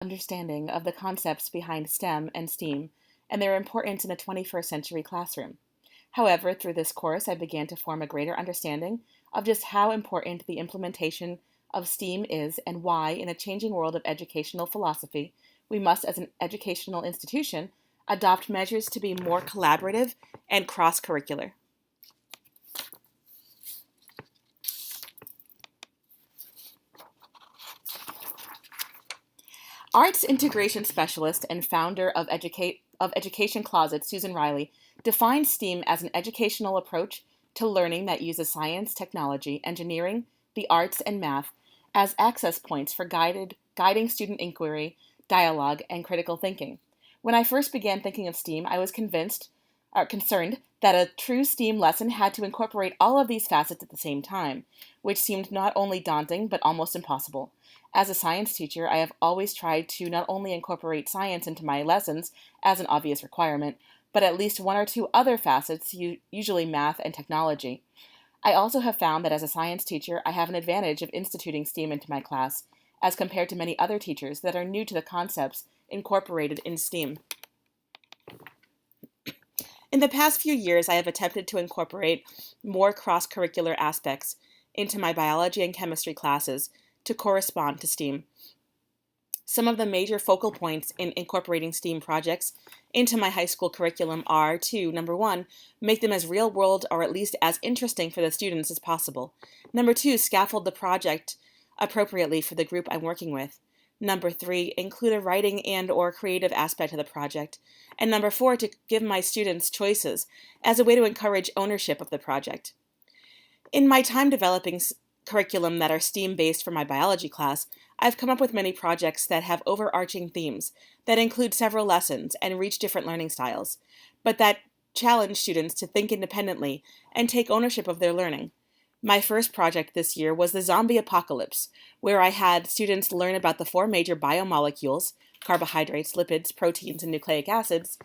Understanding of the concepts behind STEM and STEAM and their importance in the 21st century classroom. However, through this course, I began to form a greater understanding of just how important the implementation of STEAM is and why, in a changing world of educational philosophy, we must, as an educational institution, adopt measures to be more collaborative and cross curricular. Arts integration specialist and founder of Education Closet, Susan Riley, defines STEAM as an educational approach to learning that uses science, technology, engineering, the arts, and math as access points for guiding student inquiry, dialogue, and critical thinking. When I first began thinking of STEAM, I was concerned that a true STEAM lesson had to incorporate all of these facets at the same time, which seemed not only daunting but almost impossible. As a science teacher, I have always tried to not only incorporate science into my lessons as an obvious requirement, but at least one or two other facets, usually math and technology. I also have found that as a science teacher, I have an advantage of instituting STEAM into my class, as compared to many other teachers that are new to the concepts incorporated in STEAM. In the past few years, I have attempted to incorporate more cross-curricular aspects into my biology and chemistry classes to correspond to STEAM. Some of the major focal points in incorporating STEAM projects into my high school curriculum are to, number one, make them as real-world or at least as interesting for the students as possible. Number two, scaffold the project appropriately for the group I'm working with. Number three, include a writing and or creative aspect of the project. And number four, to give my students choices as a way to encourage ownership of the project. In my time developing curriculum that are STEAM-based for my biology class, I've come up with many projects that have overarching themes that include several lessons and reach different learning styles, but that challenge students to think independently and take ownership of their learning. My first project this year was the zombie apocalypse, where I had students learn about the four major biomolecules, carbohydrates, lipids, proteins, and nucleic acids,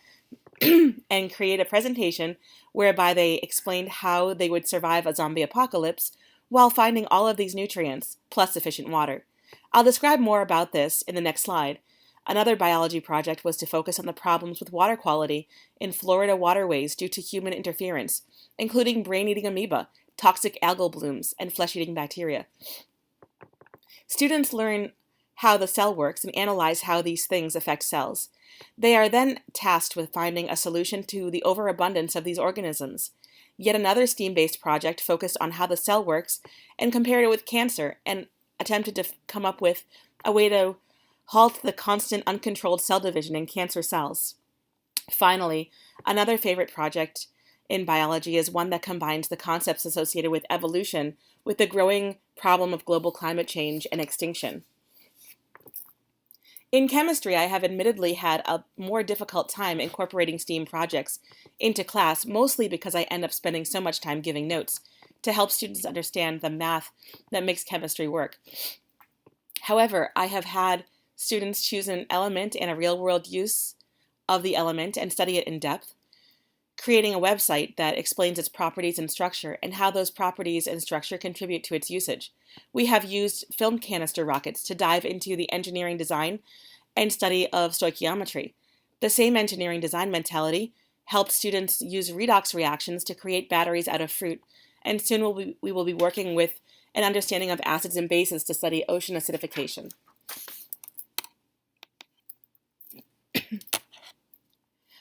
and create a presentation whereby they explained how they would survive a zombie apocalypse while finding all of these nutrients, plus sufficient water. I'll describe more about this in the next slide. Another biology project was to focus on the problems with water quality in Florida waterways due to human interference, including brain-eating amoeba, toxic algal blooms, and flesh-eating bacteria. Students learn how the cell works and analyze how these things affect cells. They are then tasked with finding a solution to the overabundance of these organisms. Yet another STEAM-based project focused on how the cell works and compared it with cancer and attempted to come up with a way to halt the constant uncontrolled cell division in cancer cells. Finally, another favorite project in biology is one that combines the concepts associated with evolution with the growing problem of global climate change and extinction. In chemistry, I have admittedly had a more difficult time incorporating STEAM projects into class, mostly because I end up spending so much time giving notes to help students understand the math that makes chemistry work. However, I have had students choose an element and a real-world use of the element and study it in depth, creating a website that explains its properties and structure and how those properties and structure contribute to its usage. We have used film canister rockets to dive into the engineering design and study of stoichiometry. The same engineering design mentality helped students use redox reactions to create batteries out of fruit, and soon we will be working with an understanding of acids and bases to study ocean acidification.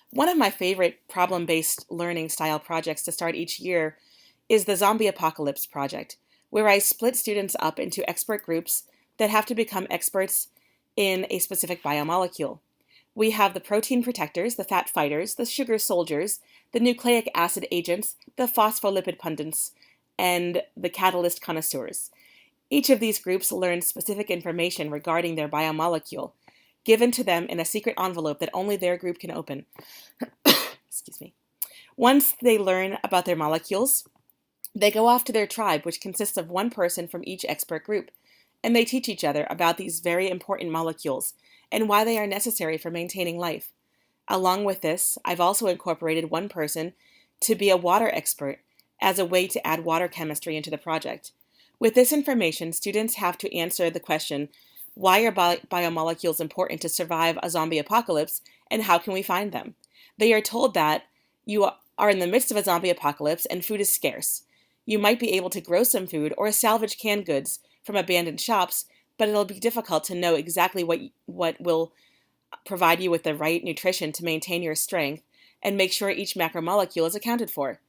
One of my favorite problem-based learning style projects to start each year is the Zombie Apocalypse project, where I split students up into expert groups that have to become experts in a specific biomolecule. We have the protein protectors, the fat fighters, the sugar soldiers, the nucleic acid agents, the phospholipid pundits, and the catalyst connoisseurs. Each of these groups learns specific information regarding their biomolecule, given to them in a secret envelope that only their group can open. Excuse me. Once they learn about their molecules, they go off to their tribe, which consists of one person from each expert group, and they teach each other about these very important molecules and why they are necessary for maintaining life. Along with this, I've also incorporated one person to be a water expert as a way to add water chemistry into the project. With this information, students have to answer the question, Why are biomolecules important to survive a zombie apocalypse, and how can we find them? They are told that you are in the midst of a zombie apocalypse and food is scarce. You might be able to grow some food or salvage canned goods from abandoned shops, but it'll be difficult to know exactly what will provide you with the right nutrition to maintain your strength and make sure each macromolecule is accounted for.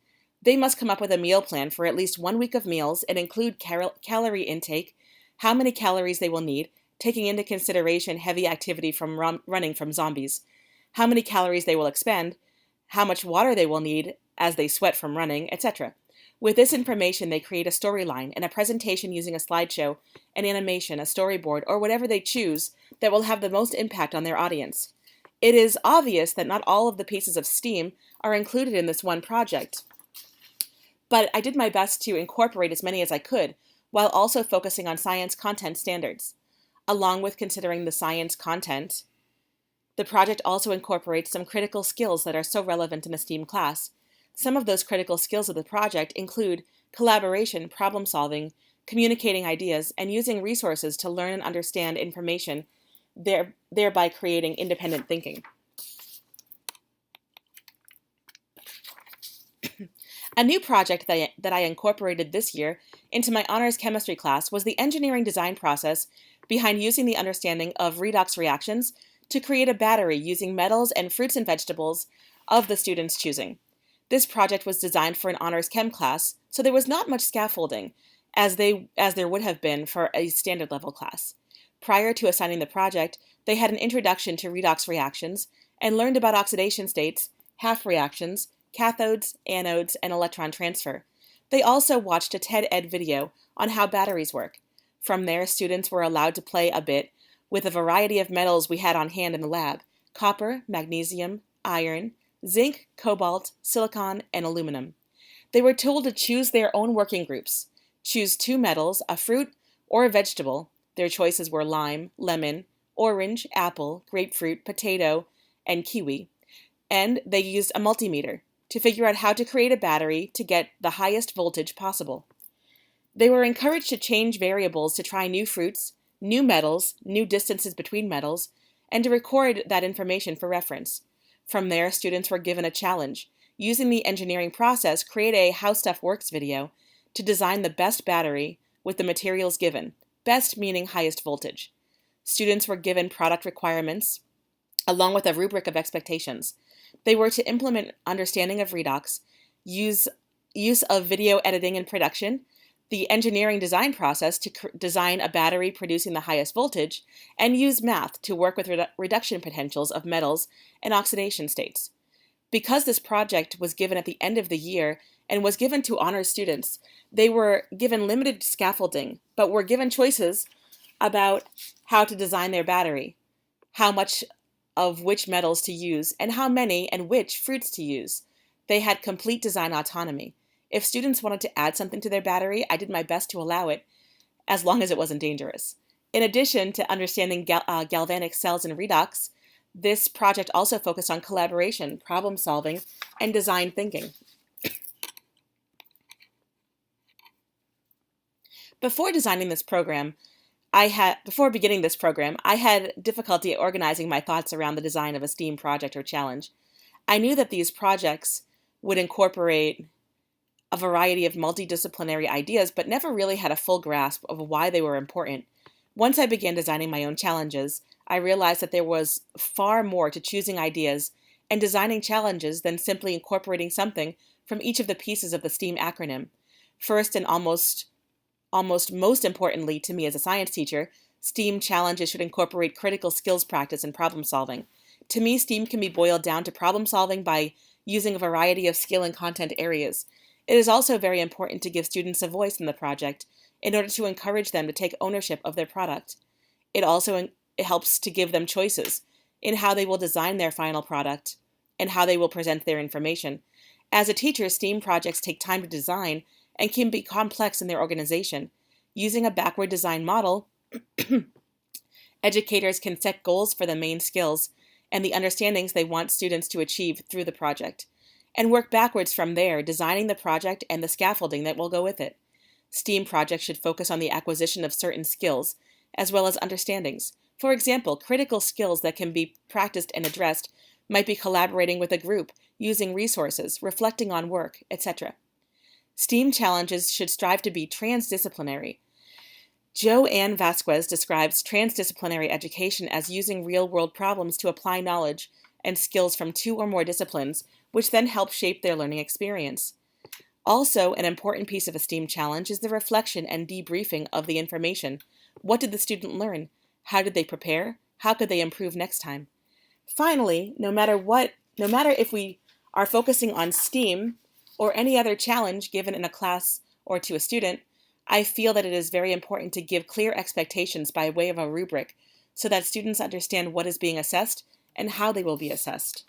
They must come up with a meal plan for at least 1 week of meals and include calorie intake, how many calories they will need, taking into consideration heavy activity from running from zombies, how many calories they will expend, how much water they will need as they sweat from running, etc. With this information, they create a storyline and a presentation using a slideshow, an animation, a storyboard, or whatever they choose that will have the most impact on their audience. It is obvious that not all of the pieces of STEAM are included in this one project, but I did my best to incorporate as many as I could, while also focusing on science content standards. Along with considering the science content, the project also incorporates some critical skills that are so relevant in a STEAM class. Some of those critical skills of the project include collaboration, problem solving, communicating ideas, and using resources to learn and understand information, thereby creating independent thinking. A new project that I incorporated this year into my honors chemistry class was the engineering design process behind using the understanding of redox reactions to create a battery using metals and fruits and vegetables of the students' choosing. This project was designed for an honors chem class, so there was not much scaffolding, as there would have been for a standard level class. Prior to assigning the project, they had an introduction to redox reactions and learned about oxidation states, half reactions, cathodes, anodes, and electron transfer. They also watched a TED Ed video on how batteries work. From there, students were allowed to play a bit with a variety of metals we had on hand in the lab: copper, magnesium, iron, zinc, cobalt, silicon, and aluminum. They were told to choose their own working groups, choose 2 metals, a fruit, or a vegetable. Their choices were lime, lemon, orange, apple, grapefruit, potato, and kiwi. And they used a multimeter to figure out how to create a battery to get the highest voltage possible. They were encouraged to change variables to try new fruits, new metals, new distances between metals, and to record that information for reference. From there, students were given a challenge: using the engineering process, create a How Stuff Works video to design the best battery with the materials given, best meaning highest voltage. Students were given product requirements along with a rubric of expectations. They were to implement understanding of redox, use of video editing and production, the engineering design process to design a battery producing the highest voltage, and use math to work with reduction potentials of metals and oxidation states. Because this project was given at the end of the year and was given to honors students, they were given limited scaffolding, but were given choices about how to design their battery, how much of which metals to use, and how many and which fruits to use. They had complete design autonomy. If students wanted to add something to their battery, I did my best to allow it, as long as it wasn't dangerous. In addition to understanding galvanic cells and redox, this project also focused on collaboration, problem solving, and design thinking. Before beginning this program, I had difficulty organizing my thoughts around the design of a STEAM project or challenge. I knew that these projects would incorporate a variety of multidisciplinary ideas, but never really had a full grasp of why they were important. Once I began designing my own challenges, I realized that there was far more to choosing ideas and designing challenges than simply incorporating something from each of the pieces of the STEAM acronym. First, and almost most importantly to me as a science teacher, STEAM challenges should incorporate critical skills practice and problem solving. To me, STEAM can be boiled down to problem solving by using a variety of skill and content areas. It is also very important to give students a voice in the project in order to encourage them to take ownership of their product. It helps to give them choices in how they will design their final product and how they will present their information. As a teacher, STEAM projects take time to design and can be complex in their organization. Using a backward design model, educators can set goals for the main skills and the understandings they want students to achieve through the project, and work backwards from there, designing the project and the scaffolding that will go with it. STEAM projects should focus on the acquisition of certain skills as well as understandings. For example, critical skills that can be practiced and addressed might be collaborating with a group, using resources, reflecting on work, etc. STEAM challenges should strive to be transdisciplinary. Joanne Vasquez describes transdisciplinary education as using real-world problems to apply knowledge and skills from two or more disciplines, which then help shape their learning experience. Also, an important piece of a STEAM challenge is the reflection and debriefing of the information. What did the student learn? How did they prepare? How could they improve next time? Finally, no matter if we are focusing on STEAM or any other challenge given in a class or to a student, I feel that it is very important to give clear expectations by way of a rubric so that students understand what is being assessed and how they will be assessed.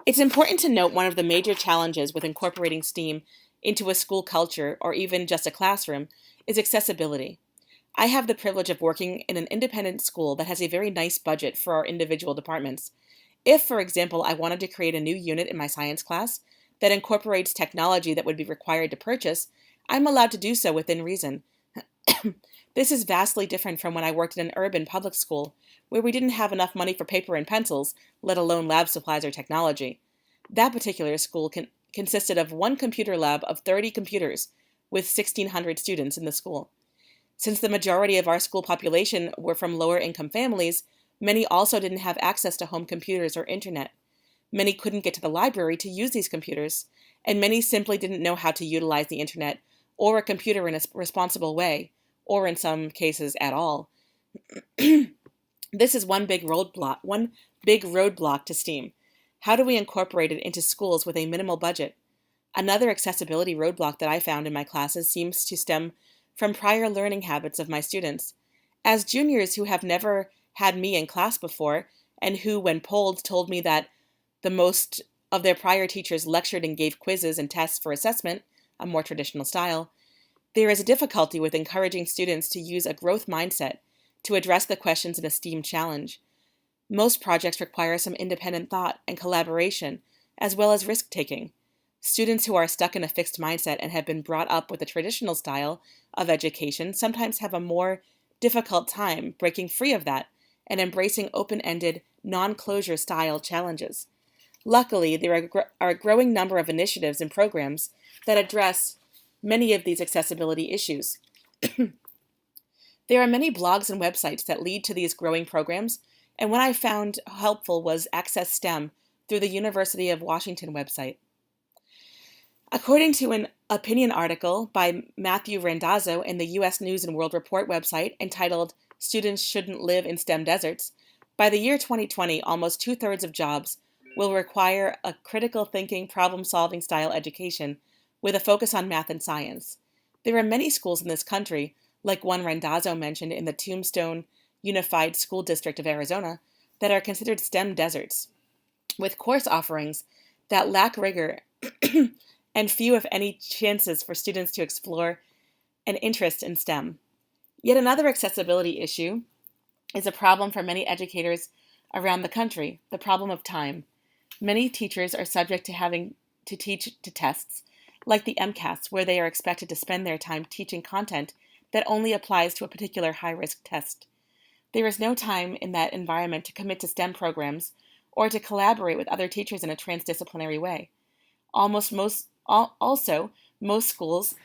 It's important to note one of the major challenges with incorporating STEAM into a school culture or even just a classroom is accessibility. I have the privilege of working in an independent school that has a very nice budget for our individual departments. If, for example, I wanted to create a new unit in my science class that incorporates technology that would be required to purchase, I'm allowed to do so within reason. This is vastly different from when I worked in an urban public school, where we didn't have enough money for paper and pencils, let alone lab supplies or technology. That particular school consisted of one computer lab of 30 computers, with 1,600 students in the school. Since the majority of our school population were from lower-income families, many also didn't have access to home computers or internet. Many couldn't get to the library to use these computers, and many simply didn't know how to utilize the internet or a computer in a responsible way, or in some cases at all. This is one big roadblock to STEAM. How do we incorporate it into schools with a minimal budget? Another accessibility roadblock that I found in my classes seems to stem from prior learning habits of my students. As juniors who have never had me in class before, and who, when polled, told me that the most of their prior teachers lectured and gave quizzes and tests for assessment, a more traditional style, there is a difficulty with encouraging students to use a growth mindset to address the questions in a STEAM challenge. Most projects require some independent thought and collaboration, as well as risk-taking. Students who are stuck in a fixed mindset and have been brought up with a traditional style of education sometimes have a more difficult time breaking free of that and embracing open-ended, non-closure style challenges. Luckily, there are a growing number of initiatives and programs that address many of these accessibility issues. There are many blogs and websites that lead to these growing programs, and one I found helpful was Access STEM through the University of Washington website. According to an opinion article by Matthew Randazzo in the U.S. News and World Report website entitled "Students Shouldn't Live in STEM Deserts," by the year 2020, almost two-thirds of jobs will require a critical thinking, problem-solving style education with a focus on math and science. There are many schools in this country, like one Randazzo mentioned in the Tombstone Unified School District of Arizona, that are considered STEM deserts, with course offerings that lack rigor and few, if any, chances for students to explore an interest in STEM. Yet another accessibility issue is a problem for many educators around the country, the problem of time. Many teachers are subject to having to teach to tests, like the MCAS, where they are expected to spend their time teaching content that only applies to a particular high-risk test. There is no time in that environment to commit to STEM programs or to collaborate with other teachers in a transdisciplinary way. Most schools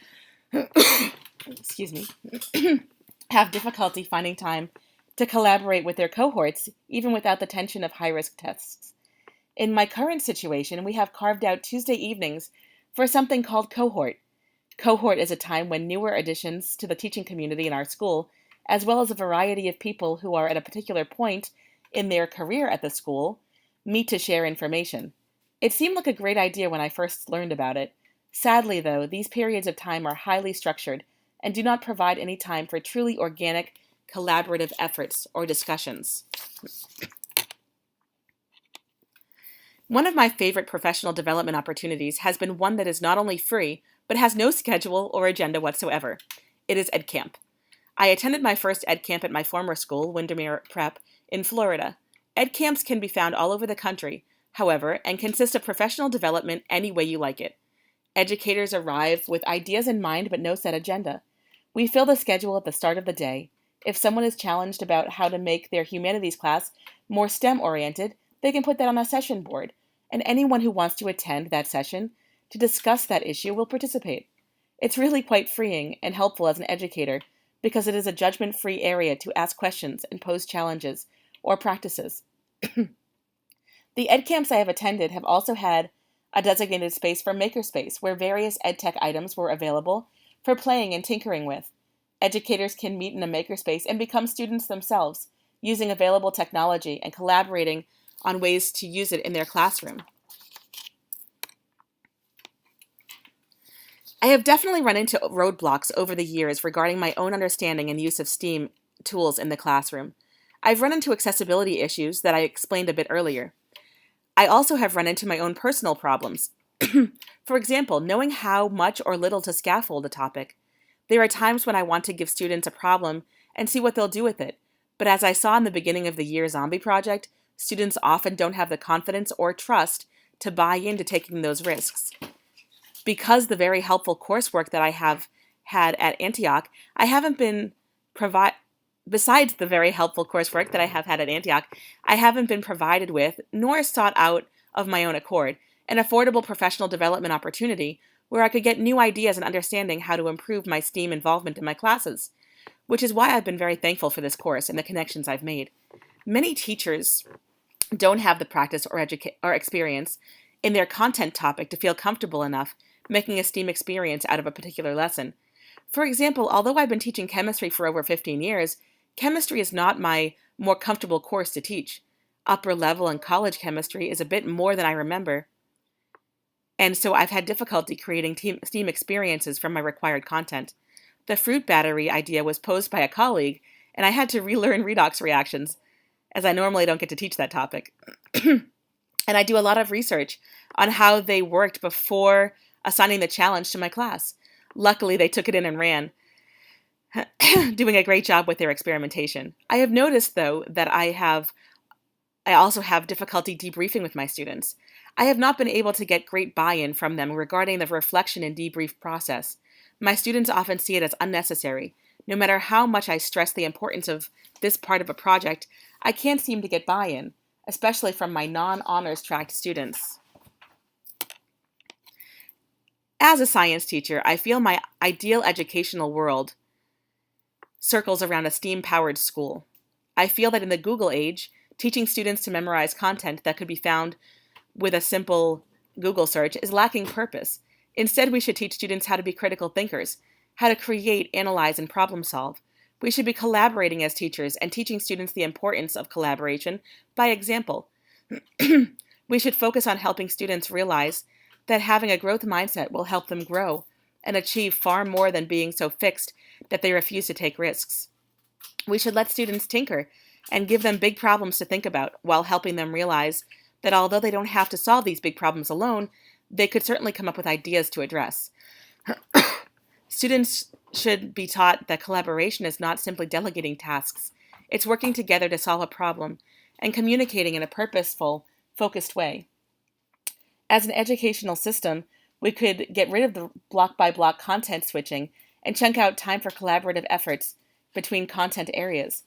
have difficulty finding time to collaborate with their cohorts, even without the tension of high-risk tests. In my current situation, we have carved out Tuesday evenings for something called Cohort. Cohort is a time when newer additions to the teaching community in our school, as well as a variety of people who are at a particular point in their career at the school, meet to share information. It seemed like a great idea when I first learned about it. Sadly, though, these periods of time are highly structured and do not provide any time for truly organic, collaborative efforts or discussions. One of my favorite professional development opportunities has been one that is not only free, but has no schedule or agenda whatsoever. It is EdCamp. I attended my first EdCamp at my former school, Windermere Prep, in Florida. EdCamps can be found all over the country, however, and consist of professional development any way you like it. Educators arrive with ideas in mind but no set agenda. We fill the schedule at the start of the day. If someone is challenged about how to make their humanities class more STEM oriented, they can put that on a session board, and anyone who wants to attend that session to discuss that issue will participate. It's really quite freeing and helpful as an educator because it is a judgment-free area to ask questions and pose challenges or practices. The ed camps I have attended have also had a designated space for makerspace where various ed tech items were available for playing and tinkering with. Educators can meet in a makerspace and become students themselves, using available technology and collaborating on ways to use it in their classroom. I have definitely run into roadblocks over the years regarding my own understanding and use of STEAM tools in the classroom. I've run into accessibility issues that I explained a bit earlier. I also have run into my own personal problems. For example, knowing how much or little to scaffold a topic. There are times when I want to give students a problem and see what they'll do with it, but as I saw in the beginning of the year zombie project, students often don't have the confidence or trust to buy into taking those risks. Because the very helpful coursework that I have had at Antioch, besides the very helpful coursework that I have had at Antioch, I haven't been provided with, nor sought out of my own accord, an affordable professional development opportunity where I could get new ideas and understanding how to improve my STEAM involvement in my classes, which is why I've been very thankful for this course and the connections I've made. Many teachers don't have the practice or experience in their content topic to feel comfortable enough making a STEAM experience out of a particular lesson. For example, although I've been teaching chemistry for over 15 years, chemistry is not my more comfortable course to teach. Upper level and college chemistry is a bit more than I remember, and so I've had difficulty creating STEAM experiences from my required content. The fruit battery idea was posed by a colleague, and I had to relearn redox reactions, as I normally don't get to teach that topic. And I do a lot of research on how they worked before assigning the challenge to my class. Luckily, they took it in and ran, doing a great job with their experimentation. I have noticed, though, that I also have difficulty debriefing with my students. I have not been able to get great buy-in from them regarding the reflection and debrief process. My students often see it as unnecessary. No matter how much I stress the importance of this part of a project, I can't seem to get buy-in, especially from my non-honors track students. As a science teacher, I feel my ideal educational world circles around a STEAM-powered school. I feel that in the Google age, teaching students to memorize content that could be found with a simple Google search is lacking purpose. Instead, we should teach students how to be critical thinkers, how to create, analyze, and problem solve. We should be collaborating as teachers and teaching students the importance of collaboration by example. We should focus on helping students realize that having a growth mindset will help them grow and achieve far more than being so fixed that they refuse to take risks. We should let students tinker and give them big problems to think about while helping them realize that although they don't have to solve these big problems alone, they could certainly come up with ideas to address. Students should be taught that collaboration is not simply delegating tasks. It's working together to solve a problem and communicating in a purposeful, focused way. As an educational system, we could get rid of the block-by-block content switching and chunk out time for collaborative efforts between content areas.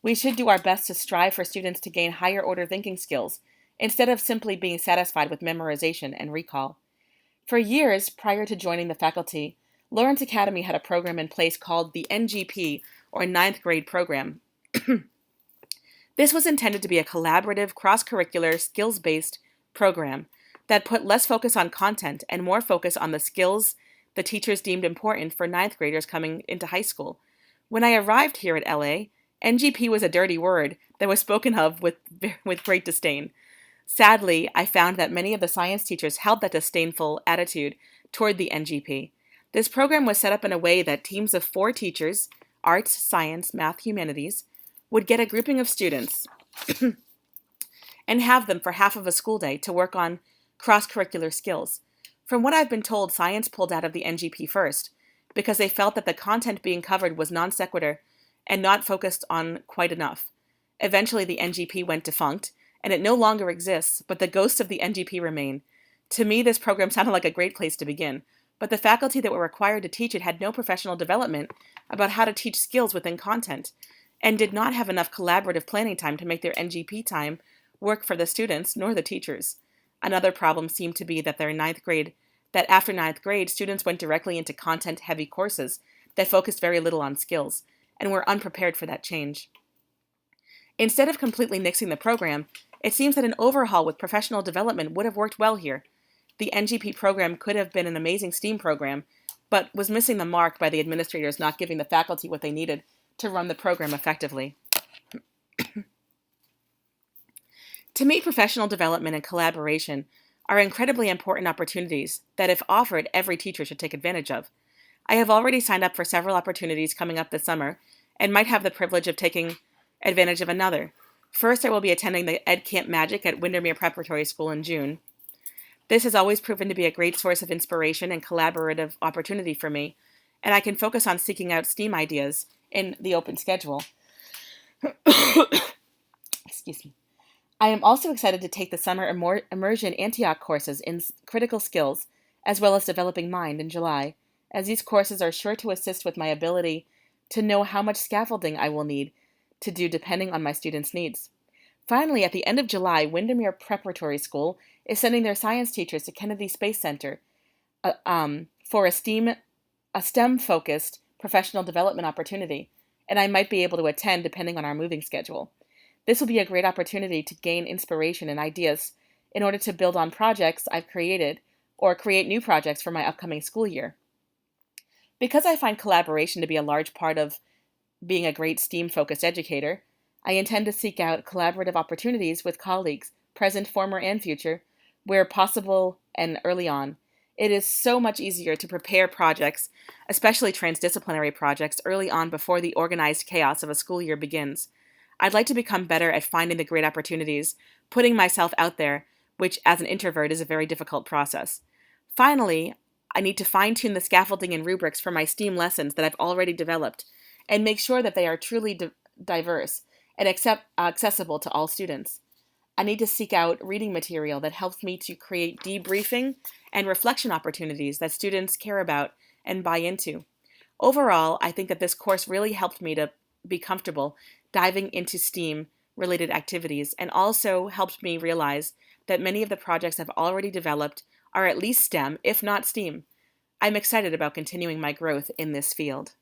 We should do our best to strive for students to gain higher-order thinking skills instead of simply being satisfied with memorization and recall. For years prior to joining the faculty, Lawrence Academy had a program in place called the NGP, or Ninth Grade Program. This was intended to be a collaborative, cross-curricular, skills-based program that put less focus on content and more focus on the skills the teachers deemed important for ninth graders coming into high school. When I arrived here at LA, NGP was a dirty word that was spoken of with great disdain. Sadly, I found that many of the science teachers held that disdainful attitude toward the NGP. This program was set up in a way that teams of 4 teachers, arts, science, math, humanities, would get a grouping of students and have them for half of a school day to work on cross-curricular skills. From what I've been told, science pulled out of the NGP first because they felt that the content being covered was non sequitur and not focused on quite enough. Eventually, the NGP went defunct, and it no longer exists, but the ghosts of the NGP remain. To me, this program sounded like a great place to begin, but the faculty that were required to teach it had no professional development about how to teach skills within content, and did not have enough collaborative planning time to make their NGP time work for the students nor the teachers. Another problem seemed to be that after ninth grade, students went directly into content-heavy courses that focused very little on skills, and were unprepared for that change. Instead of completely nixing the program, it seems that an overhaul with professional development would have worked well here. The NGP program could have been an amazing STEAM program, but was missing the mark by the administrators not giving the faculty what they needed to run the program effectively. To me, professional development and collaboration are incredibly important opportunities that, if offered, every teacher should take advantage of. I have already signed up for several opportunities coming up this summer, and might have the privilege of taking advantage of another. First, I will be attending the Ed Camp Magic at Windermere Preparatory School in June. This has always proven to be a great source of inspiration and collaborative opportunity for me, and I can focus on seeking out STEAM ideas in the open schedule. Excuse me. I am also excited to take the summer immersion Antioch courses in critical skills, as well as developing mind in July, as these courses are sure to assist with my ability to know how much scaffolding I will need to do depending on my students' needs. Finally, at the end of July, Windermere Preparatory School is sending their science teachers to Kennedy Space Center for a STEM-focused professional development opportunity, and I might be able to attend depending on our moving schedule. This will be a great opportunity to gain inspiration and ideas in order to build on projects I've created or create new projects for my upcoming school year. Because I find collaboration to be a large part of being a great STEAM-focused educator, I intend to seek out collaborative opportunities with colleagues, present, former, and future, where possible and early on. It is so much easier to prepare projects, especially transdisciplinary projects, early on before the organized chaos of a school year begins. I'd like to become better at finding the great opportunities, putting myself out there, which as an introvert is a very difficult process. Finally, I need to fine-tune the scaffolding and rubrics for my STEAM lessons that I've already developed, and make sure that they are truly diverse and accessible to all students. I need to seek out reading material that helps me to create debriefing and reflection opportunities that students care about and buy into. Overall, I think that this course really helped me to be comfortable diving into STEAM-related activities, and also helped me realize that many of the projects I've already developed are at least STEM, if not STEAM. I'm excited about continuing my growth in this field.